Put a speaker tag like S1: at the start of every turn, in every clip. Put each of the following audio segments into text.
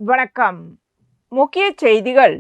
S1: வணக்கம். முக்கிய செய்திகள்.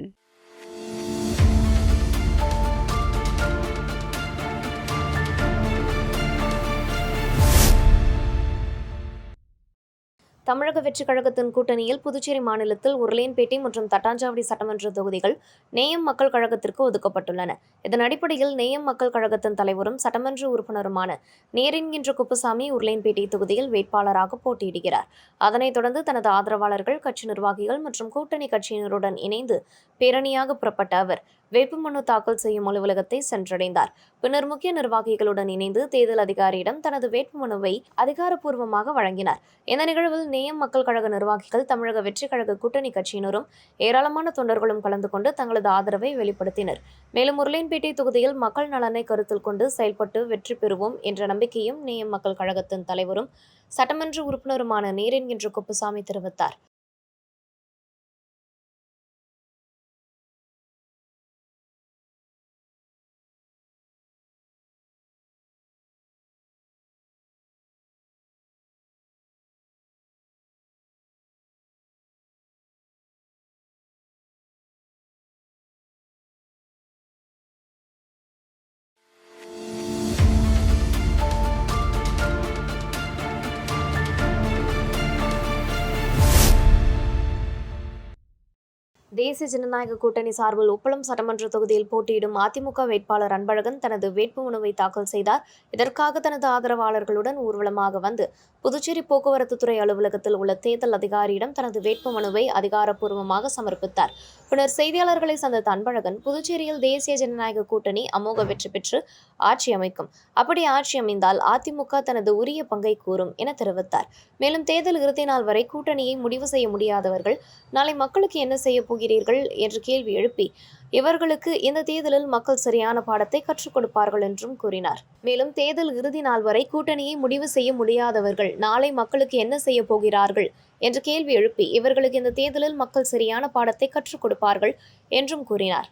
S2: தமிழக வெற்றிக் கழகத்தின் கூட்டணியில் புதுச்சேரி மாநிலத்தில் உருளையன்பேட்டை மற்றும் தட்டாஞ்சாவடி சட்டமன்ற தொகுதிகள் நேயம் மக்கள் கழகத்திற்கு ஒதுக்கப்பட்டுள்ளன. இதன் அடிப்படையில் நேயம் மக்கள் கழகத்தின் தலைவரும் சட்டமன்ற உறுப்பினருமான நேரென்கின்ற குப்புசாமி உருளையன்பேட்டை தொகுதியில் வேட்பாளராக போட்டியிடுகிறார். அதனைத் தொடர்ந்து தனது ஆதரவாளர்கள், கட்சி நிர்வாகிகள் மற்றும் கூட்டணி கட்சியினருடன் இணைந்து பேரணியாக புறப்பட்ட அவர் வேட்புமனு தாக்கல் செய்யும் அலுவலகத்தை சென்றடைந்தார். பின்னர் முக்கிய நிர்வாகிகளுடன் இணைந்து தேர்தல் அதிகாரியிடம் தனது வேட்புமனுவை அதிகாரப்பூர்வமாக வழங்கினார். இந்த நிகழ்வில் நேயம் மக்கள் கழக நிர்வாகிகள், தமிழக வெற்றிக் கழக கூட்டணி கட்சியினரும் ஏராளமான தொண்டர்களும் கலந்து கொண்டு தங்களது ஆதரவை வெளிப்படுத்தினர். மேலும் உருளையன்பேட்டை தொகுதியில் மக்கள் நலனை கருத்தில் கொண்டு செயல்பட்டு வெற்றி பெறுவோம் என்ற நம்பிக்கையும் நேயம் மக்கள் கழகத்தின் தலைவரும் சட்டமன்ற உறுப்பினருமான நேரென்கின்ற குப்புசாமி தெரிவித்தார். தேசிய ஜனநாயக கூட்டணி சார்பில் உப்பளம் சட்டமன்ற தொகுதியில் போட்டியிடும் அதிமுக வேட்பாளர் அன்பழகன் தனது வேட்புமனுவை தாக்கல் செய்தார். இதற்காக தனது ஆதரவாளர்களுடன் ஊர்வலமாக வந்து புதுச்சேரி போக்குவரத்து துறை அலுவலகத்தில் உள்ள தேர்தல் அதிகாரியிடம் தனது வேட்புமனுவை அதிகாரப்பூர்வமாக சமர்ப்பித்தார். பின்னர் செய்தியாளர்களை சந்தித்த அன்பழகன், புதுச்சேரியில் தேசிய ஜனநாயக கூட்டணி அமோக வெற்றி பெற்று ஆட்சி அமைக்கும். அப்படி ஆட்சி அமைந்தால் அதிமுக தனது உரிய பங்கை கூறும் என தெரிவித்தார். மேலும் தேர்தல் இறுதி நாள் வரை கூட்டணியை முடிவு செய்ய முடியாதவர்கள் நாளை மக்களுக்கு என்ன செய்ய போகிறீர்கள் என்று கேள்வி எழுப்பி இவர்களுக்கு இந்த தேர்தலில் மக்கள் சரியான பாடத்தை கற்றுக் கொடுப்பார்கள் என்றும் கூறினார். மேலும் தேர்தல் இறுதி நாள் வரை கூட்டணியை முடிவு செய்ய முடியாதவர்கள் நாளை மக்களுக்கு என்ன செய்ய போகிறார்கள் என்று கேள்வி எழுப்பி இவர்களுக்கு இந்த தேர்தலில் மக்கள் சரியான பாடத்தை கற்றுக் கொடுப்பார்கள் என்றும் கூறினார்.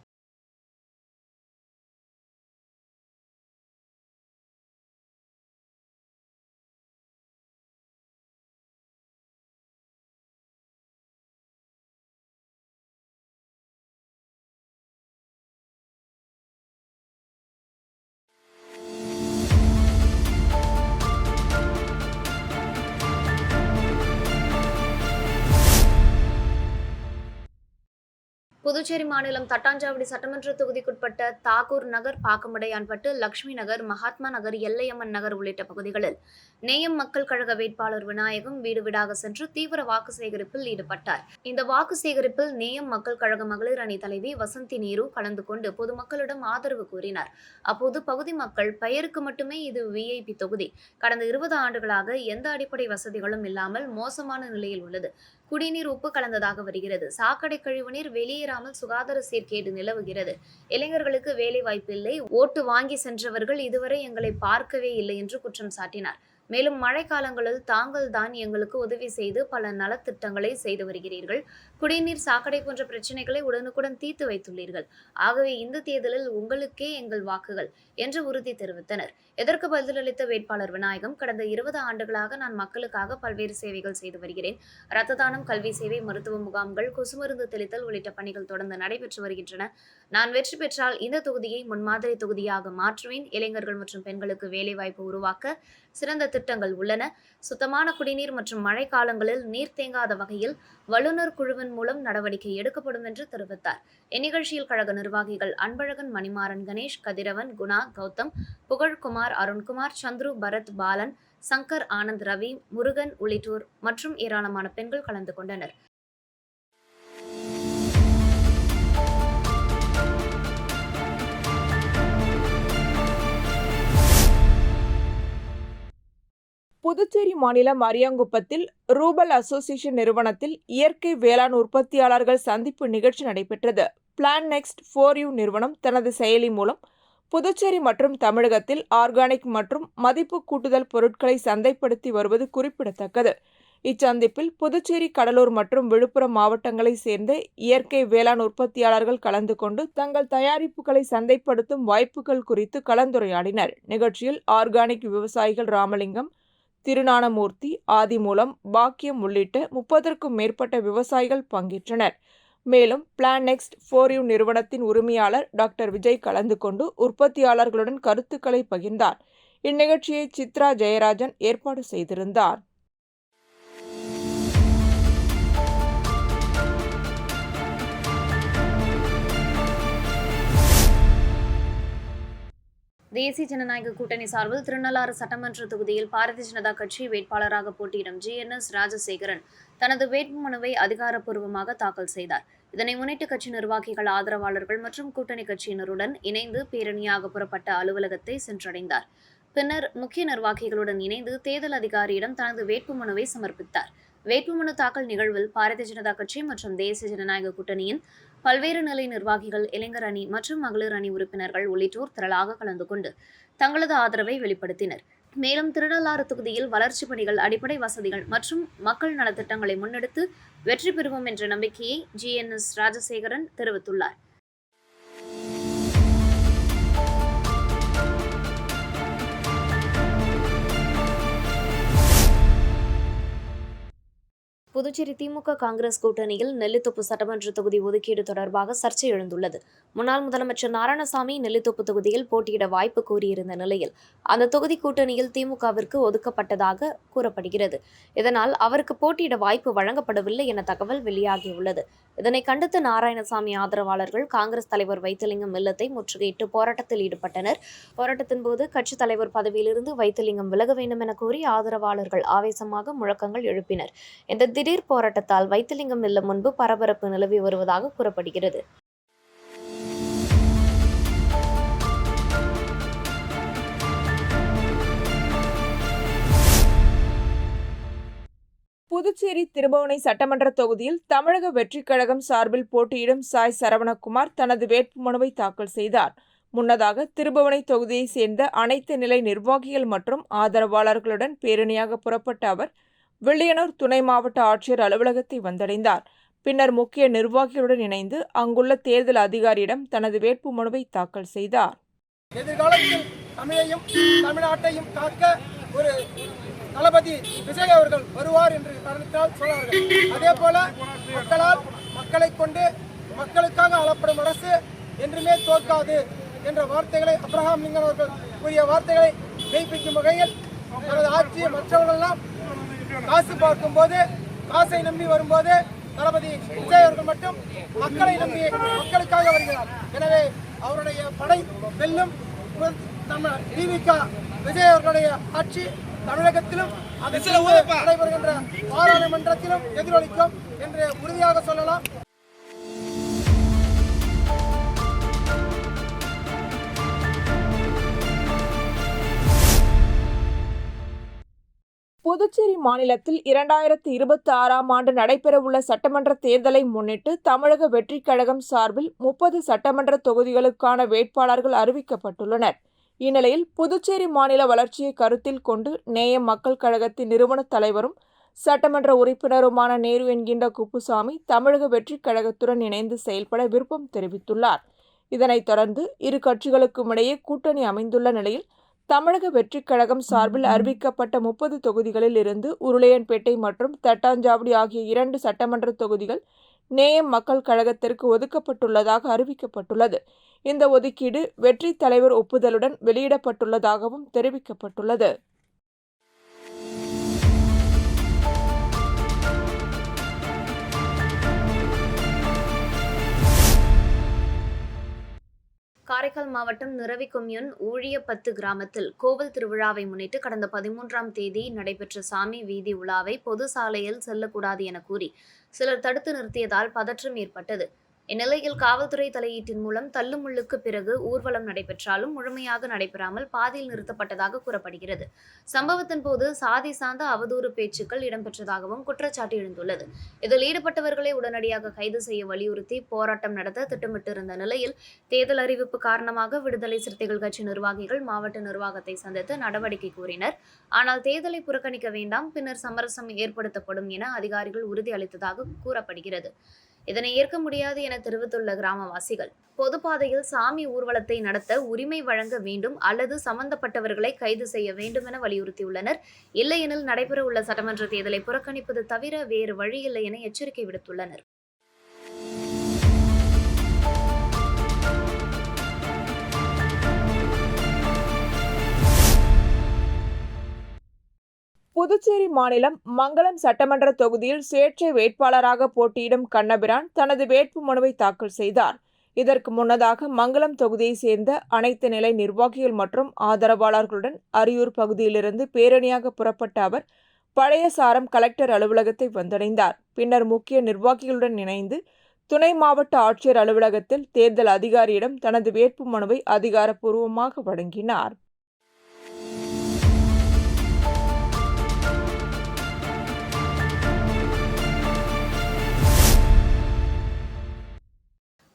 S2: புதுச்சேரி மாநிலம் தட்டாஞ்சாவடி சட்டமன்ற தொகுதிக்குட்பட்ட தாக்கூர் நகர், பாக்கமடையான்பட்டு, லட்சுமி நகர், மகாத்மா நகர், எல்லையம்மன் நகர் உள்ளிட்ட பகுதிகளில் நேயம் மக்கள் கழக வேட்பாளர் விநாயகம் வீடு வீடாக சென்று தீவிர வாக்கு சேகரிப்பில் ஈடுபட்டார். இந்த வாக்கு சேகரிப்பில் நேயம் மக்கள் கழக மகளிர் அணி தலைவி வசந்தி நேரு கலந்து கொண்டு பொதுமக்களிடம் ஆதரவு கூறினார். அப்போது பகுதி மக்கள், பெயருக்கு மட்டுமே இது விஐபி தொகுதி, கடந்த 20 ஆண்டுகளாக எந்த அடிப்படை வசதிகளும் இல்லாமல் மோசமான நிலையில் உள்ளது, குடிநீர் உப்பு கலந்ததாக வருகிறது, சாக்கடை கழிவுநீர் வெளியேறாமல் சுகாதார சீர்கேடு நிலவுகிறது, இளைஞர்களுக்கு வேலை வாய்ப்பு இல்லை, ஓட்டு வாங்கி சென்றவர்கள் இதுவரை எங்களை பார்க்கவே இல்லை என்று குற்றம் சாட்டினார். மேலும் மழைக்காலங்களில் தாங்கள் தான் எங்களுக்கு உதவி செய்து பல நலத்திட்டங்களை செய்து வருகிறீர்கள், குடிநீர், சாக்கடை போன்ற பிரச்சனைகளை உடனுக்குடன் தீர்த்து வைத்துள்ளீர்கள், ஆகவே இந்த தேர்தலில் உங்களுக்கே எங்கள் வாக்குகள் என்று உறுதி தெரிவித்தனர். இதற்கு பதிலளித்த வேட்பாளர் விநாயகம், கடந்த 20 ஆண்டுகளாக நான் மக்களுக்காக பல்வேறு சேவைகள் செய்து வருகிறேன். இரத்த தானம், கல்வி சேவை, மருத்துவ முகாம்கள், கொசுமருந்து தெளித்தல் உள்ளிட்ட பணிகள் தொடர்ந்து நடைபெற்று வருகின்றன. நான் வெற்றி பெற்றால் இந்த தொகுதியை முன்மாதிரி தொகுதியாக மாற்றுவேன். இளைஞர்கள் மற்றும் பெண்களுக்கு வேலைவாய்ப்பு உருவாக்க சிறந்த திட்டங்கள் உள்ளன. சுத்தமான குடிநீர் மற்றும் மழை காலங்களில் நீர் தேங்காத வகையில் வல்லுநர் குழுவின் மூலம் நடவடிக்கை எடுக்கப்படும் என்று தெரிவித்தார். இந்நிகழ்ச்சியில் கழக நிர்வாகிகள் அன்பழகன், மணிமாறன், கணேஷ், கதிரவன், குணா, கௌதம், புகழ்குமார், அருண்குமார், சந்துரு, பரத், பாலன், சங்கர், ஆனந்த், ரவி, முருகன் உள்ளிட்டோர் மற்றும் ஏராளமான பெண்கள் கலந்து கொண்டனர்.
S1: புதுச்சேரி மாநிலம் அரியாங்குப்பத்தில் ரூபல் அசோசியேஷன் நிறுவனத்தில் இயற்கை வேளாண் உற்பத்தியாளர்கள் சந்திப்பு நிகழ்ச்சி நடைபெற்றது. பிளான் நெக்ஸ்ட் 4U நிறுவனம் தனது செயலி மூலம் புதுச்சேரி மற்றும் தமிழகத்தில் ஆர்கானிக் மற்றும் மதிப்பு கூட்டுதல் பொருட்களை சந்தைப்படுத்தி வருவது குறிப்பிடத்தக்கது. இச்சந்திப்பில் புதுச்சேரி, கடலூர் மற்றும் விழுப்புரம் மாவட்டங்களைச் சேர்ந்த இயற்கை வேளாண் உற்பத்தியாளர்கள் கலந்து கொண்டு தங்கள் தயாரிப்புகளை சந்தைப்படுத்தும் வாய்ப்புகள் குறித்து கலந்துரையாடினர். நிகழ்ச்சியில் ஆர்கானிக் விவசாயிகள் ராமலிங்கம், திருஞானமூர்த்தி, ஆதிமூலம், பாக்கியம் உள்ளிட்ட 30க்கும் மேற்பட்ட விவசாயிகள் பங்கேற்றனர். மேலும் பிளான் நெக்ஸ்ட் 4U நிறுவனத்தின் உரிமையாளர் டாக்டர் விஜய் கலந்து கொண்டு உற்பத்தியாளர்களுடன் கருத்துக்களை பகிர்ந்தார். இந்நிகழ்ச்சியை சித்ரா ஜெயராஜன் ஏற்பாடு செய்திருந்தார்.
S2: தேசிய ஜனநாயக கூட்டணி சார்பில் திருநள்ளாறு சட்டமன்ற தொகுதியில் பாரதிய ஜனதா கட்சி வேட்பாளராக போட்டியிடும் GNS ராஜசேகரன் தனது வேட்புமனுவை அதிகாரப்பூர்வமாக தாக்கல் செய்தார். இதனை முன்னிட்டு கட்சி நிர்வாகிகள், ஆதரவாளர்கள் மற்றும் கூட்டணி கட்சியினருடன் இணைந்து பேரணியாக புறப்பட்ட அலுவலகத்தை சென்றடைந்தார். பின்னர் முக்கிய நிர்வாகிகளுடன் இணைந்து தேர்தல் அதிகாரியிடம் தனது வேட்புமனுவை சமர்ப்பித்தார். வேட்புமனு தாக்கல் நிகழ்வில் பாரதிய ஜனதா கட்சி மற்றும் தேசிய ஜனநாயக கூட்டணியின் பல்வேறு நிலை நிர்வாகிகள், இளைஞர் அணி மற்றும் மகளிர் அணி உறுப்பினர்கள் உள்ளிட்டோர் திரளாக கலந்து கொண்டு தங்களது ஆதரவை வெளிப்படுத்தினர். மேலும் திருநள்ளாறு தொகுதியில் வளர்ச்சிப் பணிகள், அடிப்படை வசதிகள் மற்றும் மக்கள் நலத்திட்டங்களை முன்னெடுத்து வெற்றி பெறுவோம் என்ற நம்பிக்கையை GNS ராஜசேகரன் தெரிவித்துள்ளார். புதுச்சேரி திமுக காங்கிரஸ் கூட்டணியில் நெல்லித்தோப்பு சட்டமன்ற தொகுதி ஒதுக்கீடு தொடர்பாக சர்ச்சை எழுந்துள்ளது. முன்னாள் முதலமைச்சர் நாராயணசாமி நெல்லித்தோப்பு தொகுதியில் போட்டியிட வாய்ப்பு கோரியிருந்த நிலையில் அந்த தொகுதி கூட்டணியில் திமுகவிற்கு ஒதுக்கப்பட்டதாக கூறப்படுகிறது. இதனால் அவருக்கு போட்டியிட வாய்ப்பு வழங்கப்படவில்லை என தகவல் வெளியாகியுள்ளது. இதனை கண்டித்து நாராயணசாமி ஆதரவாளர்கள் காங்கிரஸ் தலைவர் வைத்திலிங்கம் இல்லத்தை முற்றுகையிட்டு போராட்டத்தில் ஈடுபட்டனர். போராட்டத்தின் போது கட்சித் தலைவர் பதவியிலிருந்து வைத்திலிங்கம் விலக வேண்டும் என கோரி ஆதரவாளர்கள் ஆவேசமாக முழக்கங்கள் எழுப்பினர். இந்த திடீர் போராட்டத்தால் வைத்திலிங்கம் இல்லம் முன்பு பரபரப்பு நிலவி வருவதாக கூறப்படுகிறது.
S1: புதுச்சேரி திருபுவனை சட்டமன்ற தொகுதியில் தமிழக வெற்றிக் கழகம் சார்பில் போட்டியிடும் சாய் சரவணகுமார் தனது வேட்புமனுவை தாக்கல் செய்தார். முன்னதாக திருபுவனை தொகுதியைச் சேர்ந்த அனைத்து நிலை நிர்வாகிகள் மற்றும் ஆதரவாளர்களுடன் பேரணியாக புறப்பட்ட அவர் வில்லியனூர் துணை மாவட்ட ஆட்சியர் அலுவலகத்தை வந்தடைந்தார். பின்னர் முக்கிய நிர்வாகிகளுடன் இணைந்து அங்குள்ள தேர்தல் அதிகாரியிடம் தனது வேட்புமனுவை தாக்கல் செய்தார்.
S3: எதிர்காலத்தில் தமிழையும் தமிழ்நாட்டையும் காக்க ஒரு தளபதி விஜய் அவர்கள் வருவார் என்று காரணத்தால் சொன்னார்கள். அதே போல மக்களால், மக்களை கொண்டு மக்களுக்காக ஆளப்படும் அரசு என்றுமே தோற்காது என்ற வார்த்தைகளை அப்ரஹாம் லிங்கன் அவர்கள் கூறிய வார்த்தைகளை மெய்ப்பிக்கும் வகையில் தனது ஆட்சியை மற்றவர்களெல்லாம் காசு பார்க்கும் போது, காசை நம்பி வரும்போது தளபதி விஜய் அவர்கள் மட்டும் மக்களை நம்பி மக்களுக்காக வருகிறார். எனவே அவருடைய படை வெல்லும். திமுக விஜய் அவர்களுடைய ஆட்சி தமிழகத்திலும் நடைபெறுகின்ற பாராளுமன்றத்திலும் எதிரொலிக்கும் என்று உறுதியாக சொல்லலாம்.
S1: புதுச்சேரி மாநிலத்தில் 2026ஆம் ஆண்டு நடைபெறவுள்ள சட்டமன்ற தேர்தலை முன்னிட்டு தமிழக வெற்றிக் கழகம் சார்பில் 30 சட்டமன்ற தொகுதிகளுக்கான வேட்பாளர்கள் அறிவிக்கப்பட்டுள்ளனர். இந்நிலையில் புதுச்சேரி மாநில வளர்ச்சியை கருத்தில் கொண்டு நேயம் மக்கள் கழகத்தின் நிறுவன தலைவரும் சட்டமன்ற உறுப்பினருமான நேரு என்கின்ற குப்புசாமி தமிழக வெற்றிக் கழகத்துடன் இணைந்து செயல்பட விருப்பம் தெரிவித்துள்ளார். இதனைத் தொடர்ந்து இரு கட்சிகளுக்கும் இடையே கூட்டணி அமைந்துள்ள நிலையில் தமிழக வெற்றிக் கழகம் சார்பில் அறிவிக்கப்பட்ட 30 தொகுதிகளில் இருந்து உருளையன்பேட்டை மற்றும் தட்டாஞ்சாவடி ஆகிய 2 சட்டமன்ற தொகுதிகள் நேயம் மக்கள் கழகத்திற்கு ஒதுக்கப்பட்டுள்ளதாக அறிவிக்கப்பட்டுள்ளது. இந்த ஒதுக்கீடு வெற்றி தலைவர் ஒப்புதலுடன் வெளியிடப்பட்டுள்ளதாகவும் தெரிவிக்கப்பட்டுள்ளது.
S2: காரைக்கால் மாவட்டம் நிரவி கொம்யூன் ஊழியப்பத்து கிராமத்தில் கோவில் திருவிழாவை முன்னிட்டு கடந்த 13ஆம் தேதி நடைபெற்ற சாமி வீதி உலாவை பொது சாலையில் செல்லக்கூடாது என கூறி சிலர் தடுத்து நிறுத்தியதால் பதற்றம் ஏற்பட்டது. இந்நிலையில் காவல்துறை தலையீட்டின் மூலம் தள்ளுமுள்ளுக்கு பிறகு ஊர்வலம் நடைபெற்றாலும் முழுமையாக நடைபெறாமல் பாதியில் நிறுத்தப்பட்டதாக கூறப்படுகிறது. சம்பவத்தின் போது சாதி சார்ந்த அவதூறு பேச்சுக்கள் இடம்பெற்றதாகவும் குற்றச்சாட்டு எழுந்துள்ளது. இதில் ஈடுபட்டவர்களை உடனடியாக கைது செய்ய வலியுறுத்தி போராட்டம் நடத்த திட்டமிட்டிருந்த நிலையில் தேர்தல் அறிவிப்பு காரணமாக விடுதலை சிறுத்தைகள் கட்சி நிர்வாகிகள் மாவட்ட நிர்வாகத்தை சந்தித்து நடவடிக்கை கோரினர். ஆனால் தேர்தலை புறக்கணிக்க வேண்டாம், பின்னர் சமரசம் ஏற்படுத்தப்படும் என அதிகாரிகள் உறுதியளித்ததாக கூறப்படுகிறது. இதனை ஏற்க முடியாது என தெரிவித்துள்ள கிராமவாசிகள் பொதுப்பாதையில் சாமி ஊர்வலத்தை நடத்த உரிமை வழங்க வேண்டும் அல்லது சம்பந்தப்பட்டவர்களை கைது செய்ய வேண்டும் என வலியுறுத்தியுள்ளனர். இல்லையெனில் நடைபெறவுள்ள சட்டமன்ற தேர்தலை புறக்கணிப்பது தவிர வேறு வழியில்லை என எச்சரிக்கை விடுத்துள்ளனர்.
S1: புதுச்சேரி மாநிலம் மங்களம் சட்டமன்ற தொகுதியில் சுயேட்சை வேட்பாளராக போட்டியிடும் கண்ணபிரான் தனது வேட்புமனுவை தாக்கல் செய்தார். இதற்கு முன்னதாக மங்களம் தொகுதியைச் சேர்ந்த அனைத்து நிலை நிர்வாகிகள் மற்றும் ஆதரவாளர்களுடன் அரியூர் பகுதியிலிருந்து பேரணியாக புறப்பட்ட அவர் பழைய சாரம் கலெக்டர் அலுவலகத்தை வந்தடைந்தார். பின்னர் முக்கிய நிர்வாகிகளுடன் இணைந்து துணை மாவட்ட ஆட்சியர் அலுவலகத்தில் தேர்தல் அதிகாரியிடம் தனது வேட்புமனுவை அதிகாரப்பூர்வமாக வழங்கினார்.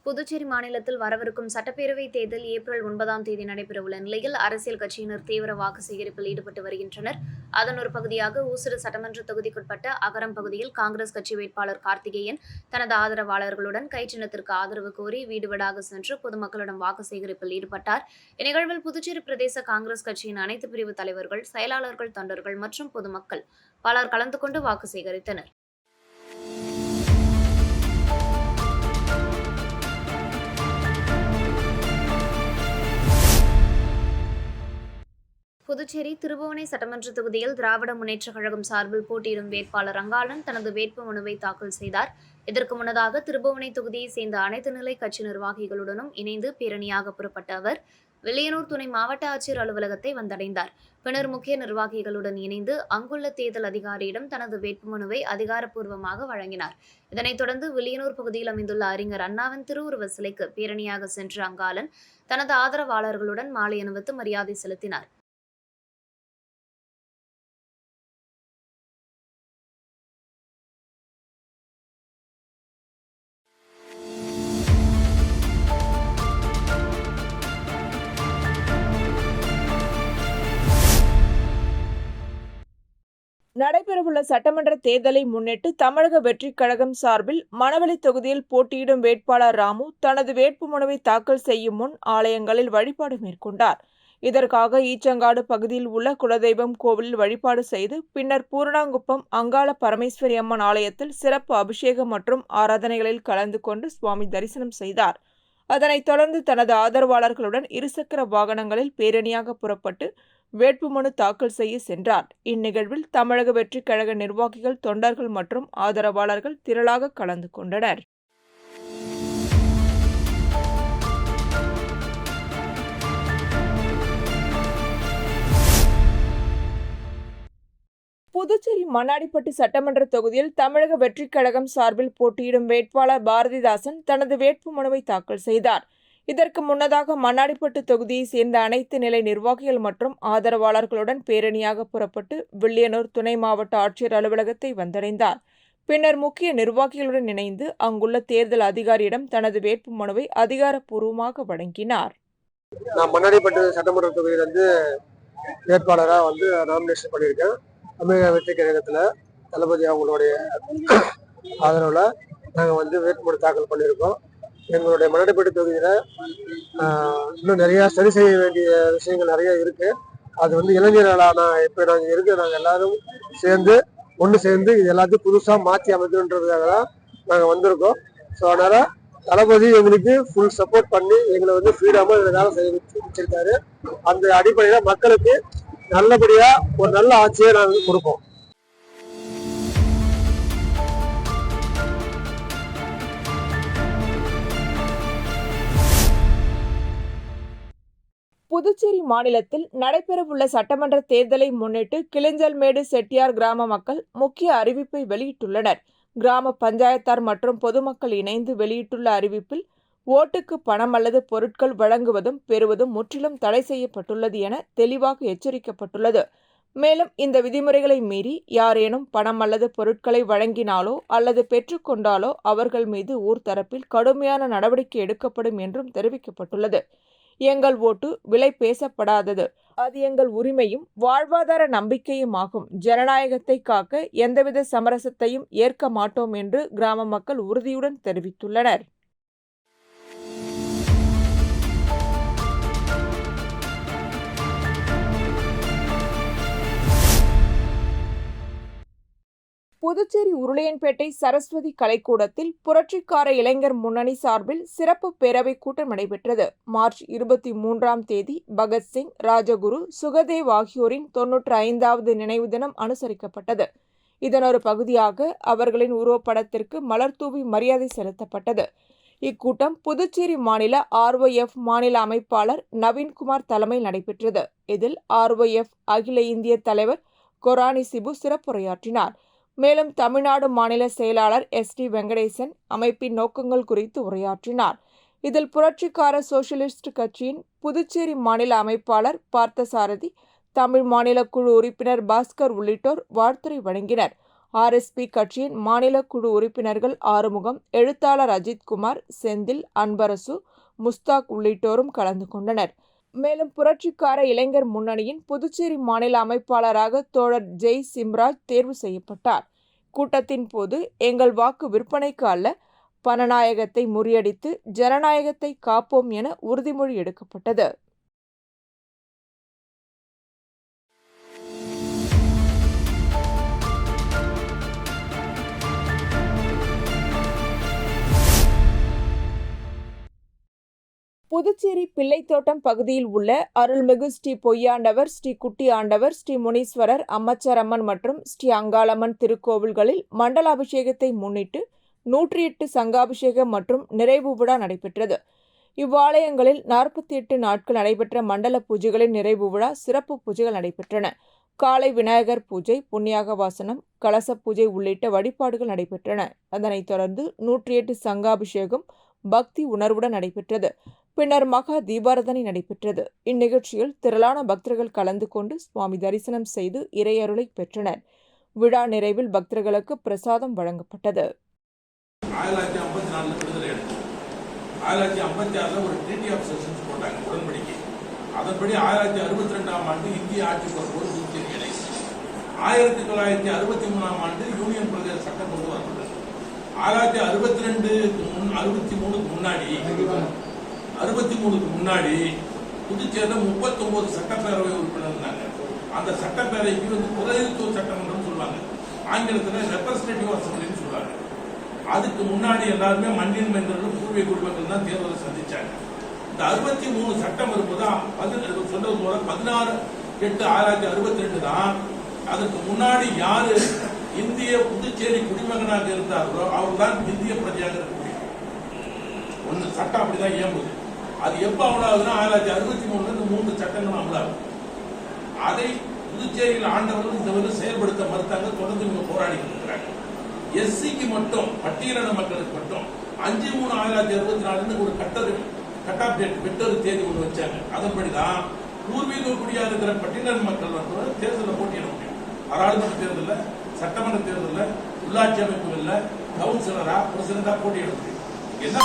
S2: புதுச்சேரி மாநிலத்தில் வரவிருக்கும் சட்டப்பேரவை தேர்தல் ஏப்ரல் 9ஆம் தேதி நடைபெறவுள்ள நிலையில் அரசியல் கட்சியினர் தீவிர வாக்கு சேகரிப்பில் ஈடுபட்டு வருகின்றனர். அதன் ஒரு பகுதியாக ஊசுடு சட்டமன்ற தொகுதிக்குட்பட்ட அகரம் பகுதியில் காங்கிரஸ் கட்சி வேட்பாளர் கார்த்திகேயன் தனது ஆதரவாளர்களுடன் கை சின்னத்திற்கு ஆதரவு கோரி வீடு வீடாக சென்று பொதுமக்களிடம் வாக்கு சேகரிப்பில் ஈடுபட்டார். இந்நிகழ்வில் புதுச்சேரி பிரதேச காங்கிரஸ் கட்சியின் அனைத்து பிரிவு தலைவர்கள், செயலாளர்கள், தொண்டர்கள் மற்றும் பொதுமக்கள் பலர் கலந்து கொண்டு வாக்கு சேகரித்தனர். புதுச்சேரி திருபுவனை சட்டமன்ற தொகுதியில் திராவிட முன்னேற்றக் கழகம் சார்பில் போட்டியிடும் வேட்பாளர் ரங்காளன் தனது வேட்புமனுவை தாக்கல் செய்தார். இதற்கு முன்னதாக திருபுவனை தொகுதியை சேர்ந்த அனைத்து நிலை கட்சி நிர்வாகிகளுடனும் இணைந்து பேரணியாக புறப்பட்ட அவர் வில்லியனூர் துணை மாவட்ட ஆட்சியர் அலுவலகத்தை வந்தடைந்தார். பின்னர் முக்கிய நிர்வாகிகளுடன் இணைந்து அங்குள்ள தேர்தல் அதிகாரியிடம் தனது வேட்புமனுவை அதிகாரப்பூர்வமாக வழங்கினார். இதனைத் தொடர்ந்து வில்லியனூர் பகுதியில் அமைந்துள்ள அறிஞர் அண்ணாவின் திருவுருவ சிலைக்கு பேரணியாக சென்ற அங்காளன் தனது ஆதரவாளர்களுடன் மாலை அணிவித்து மரியாதை செலுத்தினார்.
S1: நடைபெறவுள்ள சட்டமன்ற தேர்தலை முன்னிட்டு தமிழக வெற்றிக் கழகம் சார்பில் மணவெளி தொகுதியில் போட்டியிடும் வேட்பாளர் ராமு தனது வேட்புமனுவை தாக்கல் செய்யும் முன் ஆலயங்களில் வழிபாடு மேற்கொண்டார். இதற்காக ஈச்சங்காடு பகுதியில் உள்ள குலதெய்வம் கோவிலில் வழிபாடு செய்து பின்னர் பூரணாங்குப்பம் அங்காள பரமேஸ்வரி அம்மன் ஆலயத்தில் சிறப்பு அபிஷேகம் மற்றும் ஆராதனைகளில் கலந்து கொண்டு சுவாமி தரிசனம் செய்தார். அதனைத் தொடர்ந்து தனது ஆதரவாளர்களுடன் இருசக்கர வாகனங்களில் பேரணியாக புறப்பட்டு வேட்புமனு தாக்கல் செய்ய சென்றார். இந்நிகழ்வில் தமிழக வெற்றிக் கழக நிர்வாகிகள், தொண்டர்கள் மற்றும் ஆதரவாளர்கள் திரளாக கலந்து கொண்டனர். புதுச்சேரி மண்ணாடிப்பட்டு சட்டமன்ற தொகுதியில் தமிழக வெற்றிக் கழகம் சார்பில் போட்டியிடும் வேட்பாளர் பாரதிதாசன் தனது வேட்புமனுவை தாக்கல் செய்தார். இதற்கு முன்னதாக மண்ணாடிப்பட்டு தொகுதியை சேர்ந்த அனைத்து நிலை நிர்வாகிகள் மற்றும் ஆதரவாளர்களுடன் பேரணியாக புறப்பட்டு வில்லியனூர் துணை மாவட்ட ஆட்சியர் அலுவலகத்தை வந்தடைந்தார். பின்னர் முக்கிய நிர்வாகிகளுடன் இணைந்து அங்குள்ள தேர்தல் அதிகாரியிடம் தனது வேட்புமனுவை அதிகாரப்பூர்வமாக வழங்கினார்.
S3: நான் மண்ணாடிப்பட்டு சட்டமன்ற தொகுதியிலிருந்து வேட்பாளராக நாமினேஷன் பண்ணியிருக்கேன். தமிழக வெற்றிக் கழகத்தில் தளபதி அவங்களுடைய ஆதரவில் நாங்கள் வேட்புமனு தாக்கல் பண்ணியிருக்கோம். எங்களுடைய மண்ணாடிப்பட்டு தொகுதியில் இன்னும் நிறையா சரி செய்ய வேண்டிய விஷயங்கள் நிறைய இருக்குது. அது இளைஞர்களான இப்போ நாங்கள் எல்லாரும் ஒன்று சேர்ந்து இது எல்லாத்தையும் புதுசாக மாற்றி அமைக்கணுன்றதுக்காக தான் நாங்கள் வந்திருக்கோம். ஸோ அதனால் தளபதி எங்களுக்கு ஃபுல் சப்போர்ட் பண்ணி எங்களை ஃப்ரீடமாக இதில் வேலை செய்ய வச்சிருக்காரு. அந்த அடிப்படையில் மக்களுக்கு நல்லபடியாக ஒரு நல்ல ஆட்சியை நாங்கள் கொடுப்போம்.
S1: புதுச்சேரி மாநிலத்தில் நடைபெறவுள்ள சட்டமன்ற தேர்தலை முன்னிட்டு கிளிஞ்சல்மேடு செட்டியார் கிராம மக்கள் முக்கிய அறிவிப்பை வெளியிட்டுள்ளனர். கிராம பஞ்சாயத்தார் மற்றும் பொதுமக்கள் இணைந்து வெளியிட்டுள்ள அறிவிப்பில் ஓட்டுக்கு பணம் அல்லது பொருட்கள் வழங்குவதும் பெறுவதும் முற்றிலும் தடை செய்யப்பட்டுள்ளது என தெளிவாக எச்சரிக்கப்பட்டுள்ளது. மேலும் இந்த விதிமுறைகளை மீறி யாரேனும் பணம் அல்லது பொருட்களை வழங்கினாலோ அல்லது பெற்றுக்கொண்டாலோ அவர்கள் மீது ஊர் தரப்பில் கடுமையான நடவடிக்கை எடுக்கப்படும் என்றும் தெரிவிக்கப்பட்டுள்ளது. எங்கள் ஓட்டு விலை பேசப்படாதது, அது எங்கள் உரிமையும் வாழ்வாதார நம்பிக்கையும் ஆகும். ஜனநாயகத்தை காக்க எந்தவித சமரசத்தையும் ஏற்க மாட்டோம் என்று கிராம மக்கள் உறுதியுடன் தெரிவித்துள்ளனர். புதுச்சேரி உருளையன்பேட்டை சரஸ்வதி கலைக்கூடத்தில் புரட்சிக்கார இளைஞர் முன்னணி சார்பில் சிறப்பு பேரவை கூட்டம் நடைபெற்றது. மார்ச் 23ஆம் தேதி பகத்சிங், ராஜகுரு, சுகதேவ் ஆகியோரின் 95வது நினைவு தினம் அனுசரிக்கப்பட்டது. இதன் ஒரு பகுதியாக அவர்களின் உருவப்படத்திற்கு மலர் தூவி மரியாதை செலுத்தப்பட்டது. இக்கூட்டம் புதுச்சேரி மாநில RYF மாநில அமைப்பாளர் நவீன்குமார் தலைமையில் நடைபெற்றது. இதில் RYF அகில இந்திய தலைவர் கொரானி சிபு சிறப்புரையாற்றினார். மேலும் தமிழ்நாடு மாநில செயலாளர் SD வெங்கடேசன் அமைப்பின் நோக்கங்கள் குறித்து உரையாற்றினார். இதில் புரட்சிக்கார சோஷலிஸ்ட் கட்சியின் புதுச்சேரி மாநில அமைப்பாளர் பார்த்தசாரதி, தமிழ் மாநில குழு உறுப்பினர் பாஸ்கர் உள்ளிட்டோர் வாழ்த்துரை வழங்கினர். RSP கட்சியின் மாநில குழு உறுப்பினர்கள் ஆறுமுகம், எழுத்தாளர் அஜித்குமார், செந்தில், அன்பரசு, முஸ்தாக் உள்ளிட்டோரும் கலந்து கொண்டனர். மேலும் புரட்சிக்கார இளைஞர் முன்னணியின் புதுச்சேரி மாநில அமைப்பாளராக தோழர் ஜெய் சிம்ராஜ் தேர்வு செய்யப்பட்டார். கூட்டத்தின் போது எங்கள் வாக்கு விற்பனைக்கு அல்ல, பணநாயகத்தை முறியடித்து ஜனநாயகத்தை காப்போம் என உறுதிமொழி எடுக்கப்பட்டது. புதுச்சேரி பிள்ளைத்தோட்டம் பகுதியில் உள்ள அருள்மிகு ஸ்ரீ பொய்யாண்டவர், ஸ்ரீ குட்டி ஆண்டவர், ஸ்ரீ முனீஸ்வரர், அம்மச்சரம்மன் மற்றும் ஸ்ரீ அங்காளம்மன் திருக்கோவில்களில் மண்டல அபிஷேகத்தை முன்னிட்டு 108 சங்காபிஷேகம் மற்றும் நிறைவு விழா நடைபெற்றது. இவ்வாலயங்களில் 48 நாட்கள் நடைபெற்ற மண்டல பூஜைகளின் நிறைவு விழா சிறப்பு பூஜைகள் நடைபெற்றன. காலை விநாயகர் பூஜை, புண்ணியாக வாசனம், கலச பூஜை உள்ளிட்ட வழிபாடுகள் நடைபெற்றன. அதனைத் தொடர்ந்து 108 சங்காபிஷேகம் பக்தி உணர்வுடன் நடைபெற்றது. பின்னர் மகா தீபாராதனை நடைபெற்றது. இந்நிகழ்ச்சியில் திரளான பக்தர்கள் கலந்து கொண்டு சுவாமி தரிசனம் செய்து இறையருளை பெற்றனர். விழா நிறைவில் பக்தர்களுக்கு பிரசாதம் வழங்கப்பட்டது.
S4: 1954 ஒரு ட்ரீட்டி ஆஃப் செஷன்ஸ் போட்டாங்க, உடன்படிக்கை. அதன்படி 1962ஆம் ஆண்டு இந்திய ஆட்சி பொறுப்போடு புதுச்சேரி இணைந்தது. 1963ஆம் ஆண்டு யூனியன் பிரதேச சட்டம் கொண்டு வரப்பட்டது. 1963க்கு முன்னாடி புதுச்சேரியில் 39 சட்டப்பேரவை உறுப்பினர் இருந்தாங்க. அந்த சட்டப்பேரவைக்கு பிரதிநிதித்துவ சட்டமன்றம் சொல்லுவாங்க, ஆங்கிலத்தில் ரெப்ரஸன்டேட்டிவ் அசம்பிளின்னு சொல்லுவாங்க. அதுக்கு முன்னாடி எல்லாருமே மண்ணின் மைந்தர்களும் பூர்வீக குடிமக்கள் தான் தேர்தலை சந்திச்சாங்க. இந்த 63 சட்டம் இருப்பதான் சொல்றது போல 16/8/1962 தான். அதுக்கு முன்னாடி யாரு இந்திய புதுச்சேரி குடிமகனாக இருந்தார்களோ அவர் தான் இந்திய பிரஜையாக இருக்க முடியும். ஒன்று சட்டம் அப்படிதான் இயங்குது. அது எப்ப அமலாகுதுன்னா 1963 3 சட்டங்கள் அமலாகும். அதை புதுச்சேரியில் ஆண்டவர்கள் இந்த செயல்படுத்த மறுத்தாங்க. தொடர்ந்து இவங்க போராடி இருக்கிறாங்க. SCக்கு மட்டும், பட்டியலின மக்களுக்கு மட்டும் 5/3/1964 ஒரு கட்டாப் டேட் வெட்டொரு தேதி ஒன்று வச்சாங்க. அதன்படிதான் பூர்வீக குடியா இருக்கிற பட்டியலின மக்கள் வந்து தேர்தலில் போட்டியிட முடியும். பாராளுமன்ற தேர்தலில், சட்டமன்ற தேர்தலில், உள்ளாட்சி அமைப்புகளில் கவுன்சிலரா பிரசிடண்டா போட்டியிட முடியும். என்ன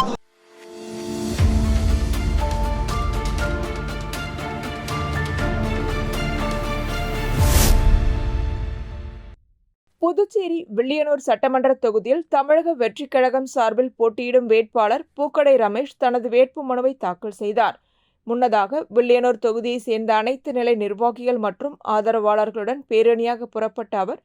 S1: புதுச்சேரி வில்லியனூர் சட்டமன்ற தொகுதியில் தமிழக வெற்றிக் கழகம் சார்பில் போட்டியிடும் வேட்பாளர் பூக்கடை ரமேஷ் தனது வேட்புமனுவை தாக்கல் செய்தார். முன்னதாக வில்லியனூர் தொகுதியை சேர்ந்த அனைத்து நிலை நிர்வாகிகள் மற்றும் ஆதரவாளர்களுடன் பேரணியாக புறப்பட்ட அவர்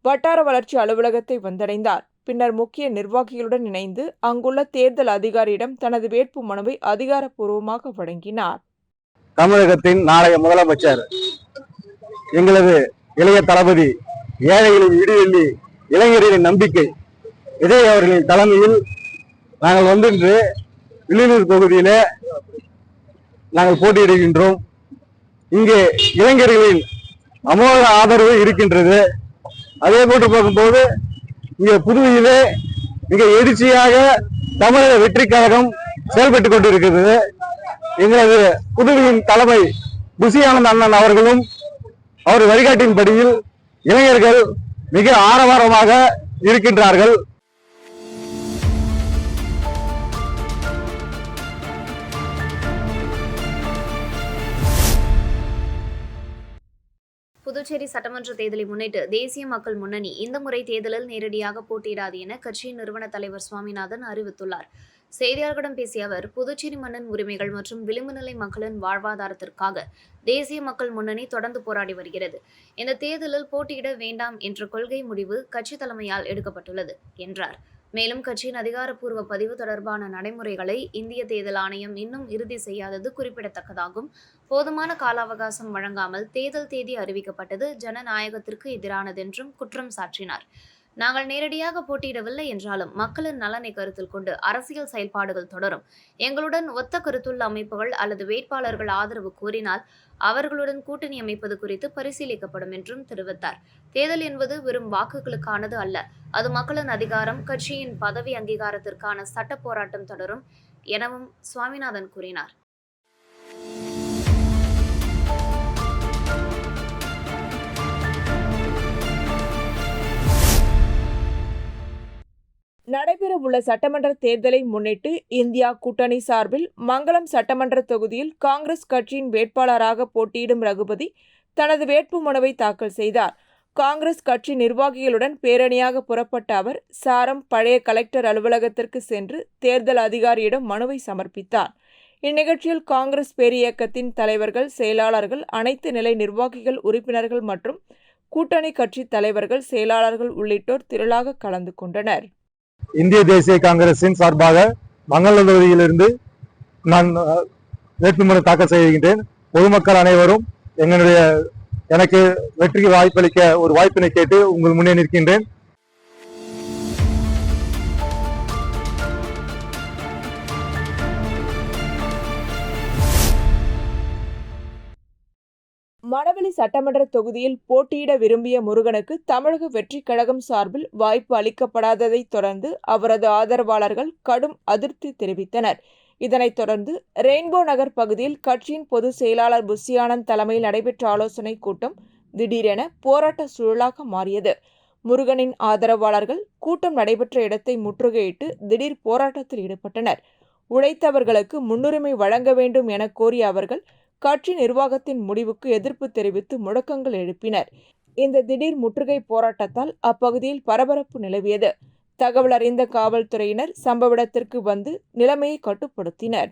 S1: வட்டார வளர்ச்சி அலுவலகத்தை வந்தடைந்தார். பின்னர் முக்கிய நிர்வாகிகளுடன் இணைந்து அங்குள்ள தேர்தல் அதிகாரியிடம் தனது வேட்புமனுவை அதிகாரப்பூர்வமாக வழங்கினார்.
S5: தமிழகத்தின் நாளைய முதலமைச்சர் எங்களது இளைய தளபதி, ஏழைகளின் இடிவெள்ளி, இளைஞர்களின் நம்பிக்கை விஜய் அவர்களின் தலைமையில் நாங்கள் வந்து இன்று வில்லியனூர் தொகுதியிலே நாங்கள் போட்டியிடுகின்றோம். இங்கே இளைஞர்களின் அமோக ஆதரவு இருக்கின்றது. அதே போன்று பார்க்கும்போது இங்கே புதுவையிலே மிக எழுச்சியாக தமிழக வெற்றி கழகம் செயல்பட்டுக் கொண்டிருக்கிறது. எங்களது புதுவையின் தலைமை புசி ஆனந்த் அண்ணன் அவர்களும் அவர் வழிகாட்டின்படியில் இளைஞர்கள் மிக ஆரவாரமாக இருக்கின்றார்கள்.
S2: புதுச்சேரி சட்டமன்ற தேர்தலை முன்னிட்டு தேசிய மக்கள் முன்னணி இந்த முறை தேர்தலில் நேரடியாக போட்டியிடாது என கட்சியின் நிறுவன தலைவர் சுவாமிநாதன் அறிவித்துள்ளார். செய்தியாளர்களிடம் பேசிய அவர், புதுச்சேரி மண்ணின் உரிமைகள் மற்றும் விளிம்பு நிலை மக்களின் வாழ்வாதாரத்திற்காக தேசிய மக்கள் முன்னணி தொடர்ந்து போராடி வருகிறது. இந்த தேர்தலில் போட்டியிட வேண்டாம் என்ற கொள்கை முடிவு கட்சி தலைமையால் எடுக்கப்பட்டுள்ளது என்றார். மேலும் கட்சியின் அதிகாரப்பூர்வ பதிவு தொடர்பான நடைமுறைகளை இந்திய தேர்தல் ஆணையம் இன்னும் இறுதி செய்யாதது குறிப்பிடத்தக்கதாகும். போதுமான கால அவகாசம் வழங்காமல் தேர்தல் தேதி அறிவிக்கப்பட்டது ஜனநாயகத்திற்கு எதிரானது என்றும் குற்றம் சாட்டினார். நாங்கள் நேரடியாக போட்டியிடவில்லை என்றாலும் மக்களின் நலனை கருத்தில் கொண்டு அரசியல் செயல்பாடுகள் தொடரும். எங்களுடன் ஒத்த கருத்துள்ள அமைப்புகள் அல்லது வேட்பாளர்கள் ஆதரவு கோரினால் அவர்களுடன் கூட்டணி அமைப்பது குறித்து பரிசீலிக்கப்படும் என்றும் தெரிவித்தார். தேர்தல் என்பது வெறும் வாக்குகளுக்கானது அல்ல, அது மக்களின் அதிகாரம், கட்சியின் பதவி அங்கீகாரத்திற்கான சட்ட போராட்டம் தொடரும் எனவும் சுவாமிநாதன் கூறினார்.
S1: நடைபெறவுள்ள சட்டமன்ற தேர்தலை முன்னிட்டு இந்தியா கூட்டணி சார்பில் மங்களம் சட்டமன்ற தொகுதியில் காங்கிரஸ் கட்சியின் வேட்பாளராக போட்டியிடும் ரகுபதி தனது வேட்புமனுவை தாக்கல் செய்தார். காங்கிரஸ் கட்சி நிர்வாகிகளுடன் பேரணியாக புறப்பட்ட அவர் சாரம் பழைய கலெக்டர் அலுவலகத்திற்கு சென்று தேர்தல் அதிகாரியிடம் மனுவை சமர்ப்பித்தார். இந்நிகழ்ச்சியில் காங்கிரஸ் பேரியக்கத்தின் தலைவர்கள், செயலாளர்கள், அனைத்து நிலை நிர்வாகிகள், உறுப்பினர்கள் மற்றும் கூட்டணி கட்சி தலைவர்கள், செயலாளர்கள் உள்ளிட்டோர் திரளாக கலந்து கொண்டனர்.
S5: இந்திய தேசிய காங்கிரசின் சார்பாக மங்களம் தொகுதியிலிருந்து நான் வேட்புமனு தாக்கல் செய்கின்றேன். பொதுமக்கள் அனைவரும் எனக்கு வெற்றிக்கு வாய்ப்பளிக்க ஒரு வாய்ப்பினை கேட்டு உங்கள் முன்னே நிற்கின்றேன்.
S1: மணவெளி சட்டமன்ற தொகுதியில் போட்டியிட விரும்பிய முருகனுக்கு தமிழக வெற்றிக் கழகம் சார்பில் வாய்ப்பு அளிக்கப்படாததை தொடர்ந்து அவரது ஆதரவாளர்கள் கடும் அதிருப்தி தெரிவித்தனர். இதனைத் தொடர்ந்து ரெயின்போ நகர் பகுதியில் கட்சியின் பொதுச் செயலாளர் புஷியானந்த் தலைமையில் நடைபெற்ற ஆலோசனைக் கூட்டம் திடீரென போராட்ட சூழலாக மாறியது. முருகனின் ஆதரவாளர்கள் கூட்டம் நடைபெற்ற இடத்தை முற்றுகையிட்டு திடீர் போராட்டத்தில் ஈடுபட்டனர். உழைத்தவர்களுக்கு முன்னுரிமை வழங்க வேண்டும் என கோரிய அவர்கள் கட்சி நிர்வாகத்தின் முடிவுக்கு எதிர்ப்பு தெரிவித்து முழக்கங்கள் எழுப்பினர். இந்த திடீர் முற்றுகை போராட்டத்தால் அப்பகுதியில் பரபரப்பு நிலவியது. தகவல் அறிந்த காவல்துறையினர் சம்பவ இடத்திற்கு வந்து நிலைமையை கட்டுப்படுத்தினர்.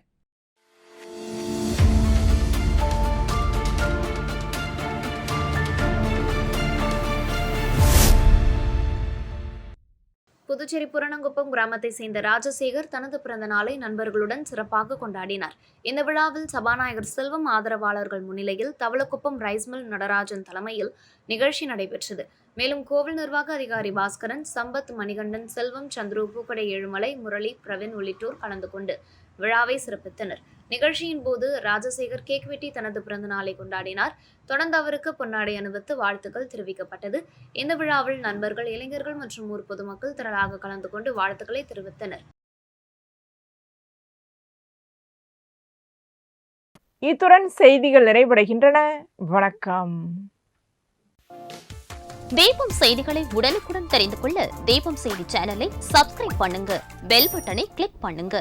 S2: புதுச்சேரி புரணங்குப்பம் கிராமத்தை சேர்ந்த ராஜசேகர் தனது பிறந்த நாளை நண்பர்களுடன் சிறப்பாக கொண்டாடினார். இந்த விழாவில் சபாநாயகர் செல்வம் ஆதரவாளர்கள் முன்னிலையில் தவளக்குப்பம் ரைஸ் மில் நடராஜன் தலைமையில் நிகழ்ச்சி நடைபெற்றது. மேலும் கோவில் நிர்வாக அதிகாரி பாஸ்கரன், சம்பத், மணிகண்டன், செல்வம், சந்துரு, பூக்கடை ஏழுமலை, முரளி, பிரவீன் உள்ளிட்டோர் கலந்து கொண்டு விழாவை சிறப்பித்தனர். நிகழ்ச்சியின் போது ராஜசேகர் கேக் வெட்டி தனது பிறந்த நாளை கொண்டாடினார். தொடர்ந்து அவருக்கு பொன்னாடை அணிவித்து வாழ்த்துக்கள் தெரிவிக்கப்பட்டது. இந்த விழாவில் நண்பர்கள், இளைஞர்கள் மற்றும் ஊர் பொதுமக்கள் திரளாக கலந்து கொண்டு வாழ்த்துக்களை தெரிவித்தனர்.
S1: இத்துடன் செய்திகள் நிறைவடைகின்றன. வணக்கம்.
S6: தீபம் செய்திகளை உடனுக்குடன் தெரிந்து கொள்ள தீபம் செய்தி சேனலை சப்ஸ்கிரைப் பண்ணுங்க, பெல் பட்டனை கிளிக் பண்ணுங்க.